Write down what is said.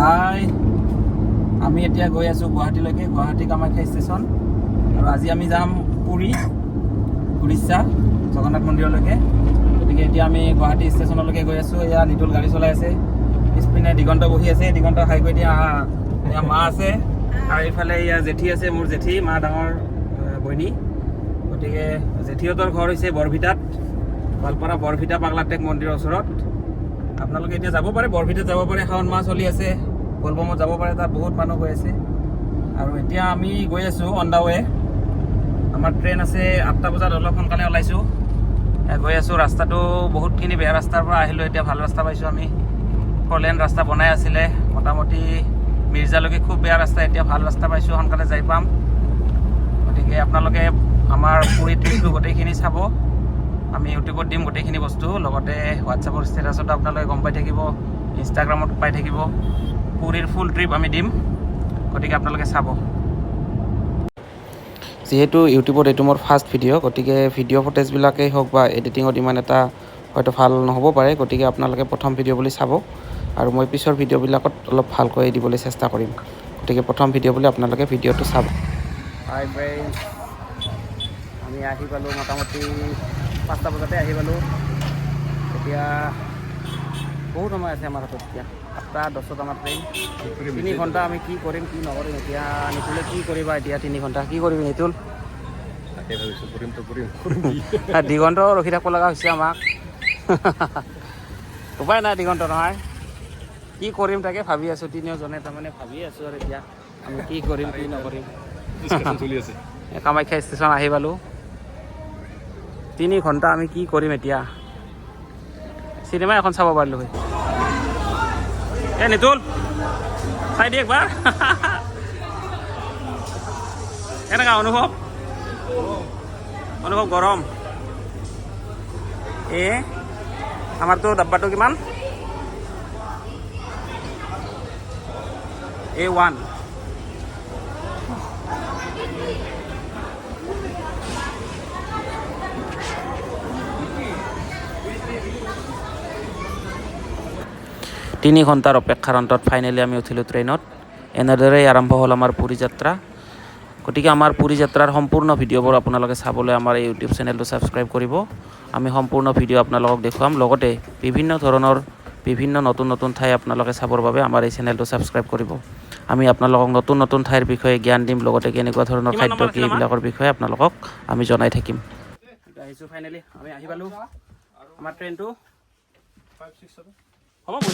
হাই আমি এতিয়া গৈ আছোঁ গুৱাহাটীলৈকে গুৱাহাটী কামাখ্যা ষ্টেচন আৰু আজি আমি যাম পুৰী উৰিষ্যা জগন্নাথ মন্দিৰলৈকে গতিকে এতিয়া আমি গুৱাহাটী ষ্টেচনলৈকে গৈ আছোঁ এয়া নিতুল গাড়ী চলাই আছে পিছপিনে দিগন্ত বহি আছে দিগন্ত হাই কৰি দিয়া এয়া মা আছে আৰু এইফালে এয়া জেঠী আছে মোৰ জেঠী মা ডাঙৰ বইনী গতিকে জেঠীহঁতৰ ঘৰ হৈছে বৰভিটাত গোৱালপাৰা বৰভিটা পাগলাটেক মন্দিৰৰ ওচৰত আপোনালোকে এতিয়া যাব পাৰে বৰভিটাত যাব পাৰে শাওণ মাহ চলি আছে বলবমত যাব পাৰে তাত বহুত মানুহ গৈ আছে আৰু এতিয়া আমি গৈ আছোঁ অন দা ৱে আমাৰ ট্ৰেইন আছে 8টা বজাত অলপ সোনকালে ওলাইছোঁ গৈ আছোঁ ৰাস্তাটো বহুতখিনি বেয়া ৰাস্তাৰ পৰা আহিলোঁ এতিয়া ভাল ৰাস্তা পাইছোঁ আমি 4 লেন ৰাস্তা বনাই আছিলে মোটামুটি মিৰ্জালৈকে খুব বেয়া ৰাস্তা এতিয়া ভাল ৰাস্তা পাইছোঁ সোনকালে যাই পাম গতিকে আপোনালোকে আমাৰ পুৰী ট্ৰিপটো গোটেইখিনি চাব আমি ইউটিউবত দিম গোটেইখিনি বস্তু লগতে হোৱাটছআপৰ ষ্টেটাছত আপোনালোকে গম পাই থাকিব ইনষ্টাগ্ৰামত পাই থাকিব পুৰীৰ ফুল ট্ৰিপ আমি দিম গতিকে আপোনালোকে চাব যিহেতু ইউটিউবত এইটো মোৰ ফাৰ্ষ্ট ভিডিঅ' গতিকে ভিডিঅ' ফুটেজবিলাকেই হওক বা এডিটিঙত ইমান এটা হয়তো ভাল নহ'ব পাৰে গতিকে আপোনালোকে প্ৰথম ভিডিঅ' বুলি চাব আৰু মই পিছৰ ভিডিঅ'বিলাকত অলপ ভালকৈ দিবলৈ চেষ্টা কৰিম গতিকে প্ৰথম ভিডিঅ' বুলি আপোনালোকে ভিডিঅ'টো চাব হাই ফ্ৰেণ্ডছ আমি আহি পালোঁ মোটামুটি 5টা বজাতে আহি পালোঁ এতিয়া বহুত সময় আছে আমাৰ হাতত এতিয়া 8টা 10ত আমাৰ ট্ৰেইন 3 ঘণ্টা আমি কি কৰিম কি নকৰিম এতিয়া নিতুলে কি কৰিবা এতিয়া 3 ঘণ্টা কি কৰিবি নিতুল দিগন্ত ৰখি থাকিব লগা হৈছে আমাক উপায় নাই দিগন্ত নহয় কি কৰিম তাকে ভাবি আছোঁ তিনিওজনে তাৰমানে ভাবি আছোঁ আৰু এতিয়া আমি কি কৰিম কি নকৰিম কামাখ্যা ষ্টেচন আহি পালোঁ 3 ঘণ্টা আমি কি কৰিম এতিয়া চিনেমা এখন চাব পাৰিলোঁ হয় নিতুল চাই দিয়ে একবাৰ কেনেকুৱা অনুভৱ গৰম আমাৰতো ডাব্বাটো কিমান A1 3 ঘণ্টাৰ অপেক্ষাৰ অন্তত ফাইনেলি আমি উঠিলোঁ ট্ৰেইনত এনেদৰেই আৰম্ভ হ'ল আমাৰ পুৰী যাত্ৰা গতিকে আমাৰ পুৰী যাত্ৰাৰ সম্পূৰ্ণ ভিডিঅ'বোৰ আপোনালোকে চাবলৈ আমাৰ এই ইউটিউব চেনেলটো ছাবস্ক্ৰাইব কৰিব আমি সম্পূৰ্ণ ভিডিঅ' আপোনালোকক দেখুৱাম লগতে বিভিন্ন ধৰণৰ বিভিন্ন নতুন ঠাই আপোনালোকে চাবৰ বাবে আমাৰ এই চেনেলটো ছাবস্ক্ৰাইব কৰিব আমি আপোনালোকক নতুন ঠাইৰ বিষয়ে জ্ঞান দিম লগতে কেনেকুৱা ধৰণৰ খাদ্য কি এইবিলাকৰ বিষয়ে আপোনালোকক আমি জনাই থাকিম আহিছোঁ ফাইনেলি আমি আহি পালোঁ আমাৰ ট্ৰেইনটো হ'ব